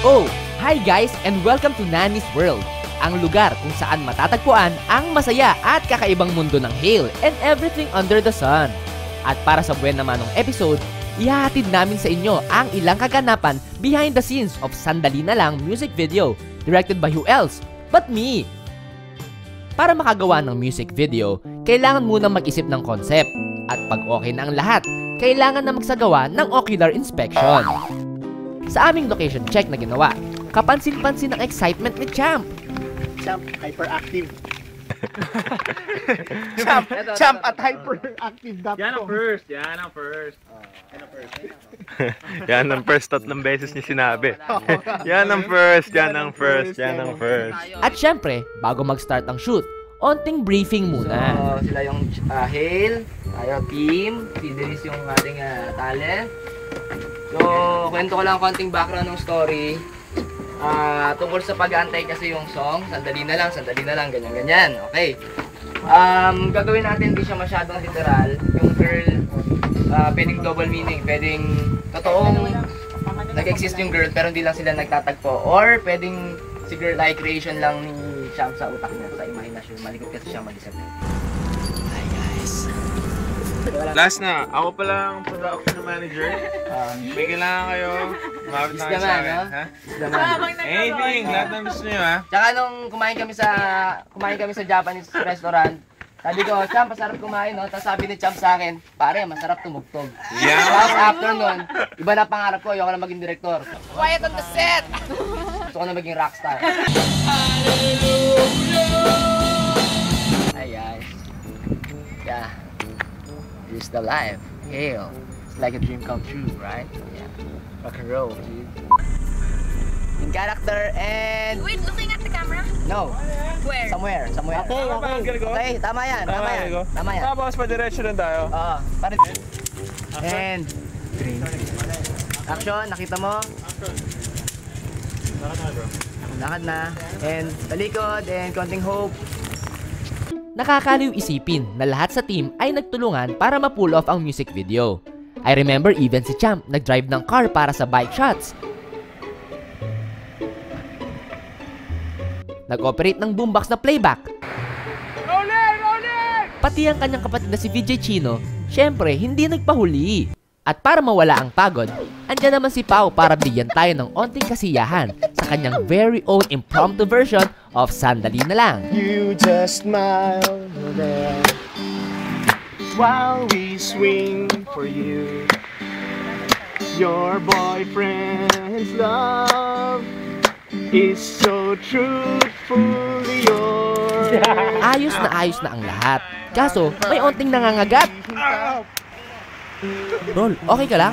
Oh, hi guys and welcome to Nani's World, ang lugar kung saan matatagpuan ang masaya at kakaibang mundo ng Hale and everything under the sun. At para sa buwan naman ng episode, ihahatid namin sa inyo ang ilang kaganapan behind the scenes of Sandali Na Lang music video, directed by who else but me. Para makagawa ng music video, kailangan munang mag-isip ng concept. At pag okay na ang lahat, kailangan na magsagawa ng ocular inspection. Sa aming location check na ginawa, kapansin-pansin ang excitement ni Champ. Champ, hyperactive. Champ at hyperactive.com. Yan ang first. Yan ang first. Yan ang first, tatlong beses niya sinabi. Yan ang first, yan ang first, yan ang first. At syempre, bago mag-start ang shoot, onting briefing muna. So, sila yung Hale, team, si Denise yung ating talent. So, kwento ko lang konting background ng story. Tungkol sa pag-aantay kasi yung song, sandali na lang, ganyan-ganyan. Okay. Gagawin natin, hindi siya masyadong literal. Yung girl, pwedeng double meaning, pwedeng totoong nag-exist yung girl pero hindi lang sila nagtatagpo. Or pwedeng si girl ay creation lang ni Champ sa utak niya, sa imagination. Malikot kasi siya mag-isip. Hi guys. Last na, ako pala ang production manager. May kailangan kayo, mabit na kayo sa akin. Ha? Anything, lahat ng gusto nyo ha. Tsaka nung kumain kami sa Japanese restaurant, sabi ko, Champ, masarap kumain, no? Tapos sabi ni Champ sa akin, pare, masarap tumugtog. Yeah. Tapos after nun, iba na pangarap ko, ayoko na maging director. Quiet on the set! Gusto ko na maging rockstar. Hi guys. Yeah. This is the life. Hale. It's like a dream come true, right? Yeah. Rock and roll, dude. In character and... Wait, looking at the camera? No. Where? Somewhere. Okay, tama yan. Tapos pa-diretso lang tayo. Oo. And... Action, nakita mo? Lakad na. And talikod, and konting hope. Nakakaliw isipin na lahat sa team ay nagtulungan para ma-pull off ang music video. I remember even si Champ nag-drive ng car para sa bike shots. Nag-operate ng boombox na playback. Pati ang kanyang kapatid na si VJ Chino, syempre hindi nagpahuli. At para mawala ang pagod, andyan naman si Pao para bigyan tayo ng onting kasiyahan sa kanyang very own impromptu version of Sandali Na Lang. You just smile there while we swing for you. Your boyfriend's love is so truthfully yours. Ayos na ang lahat. Kaso, may onting nangangagat. Rol, okay ka lang?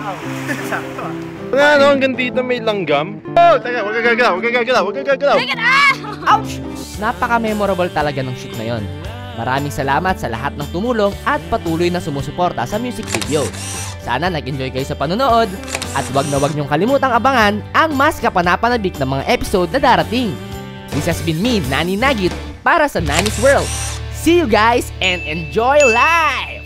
Ano, hanggang dito may langgam? Oh, teka, wag ka gagalaw. Ouch! Napaka-memorable talaga ng shoot na yon. Maraming salamat sa lahat ng tumulong at patuloy na sumusuporta sa music video. Sana nag-enjoy kayo sa panonood at wag niyong kalimutang abangan ang mas kapanapanabik na mga episode na darating. This has been me, Nani Nagit, para sa Nani's World. See you guys and enjoy life!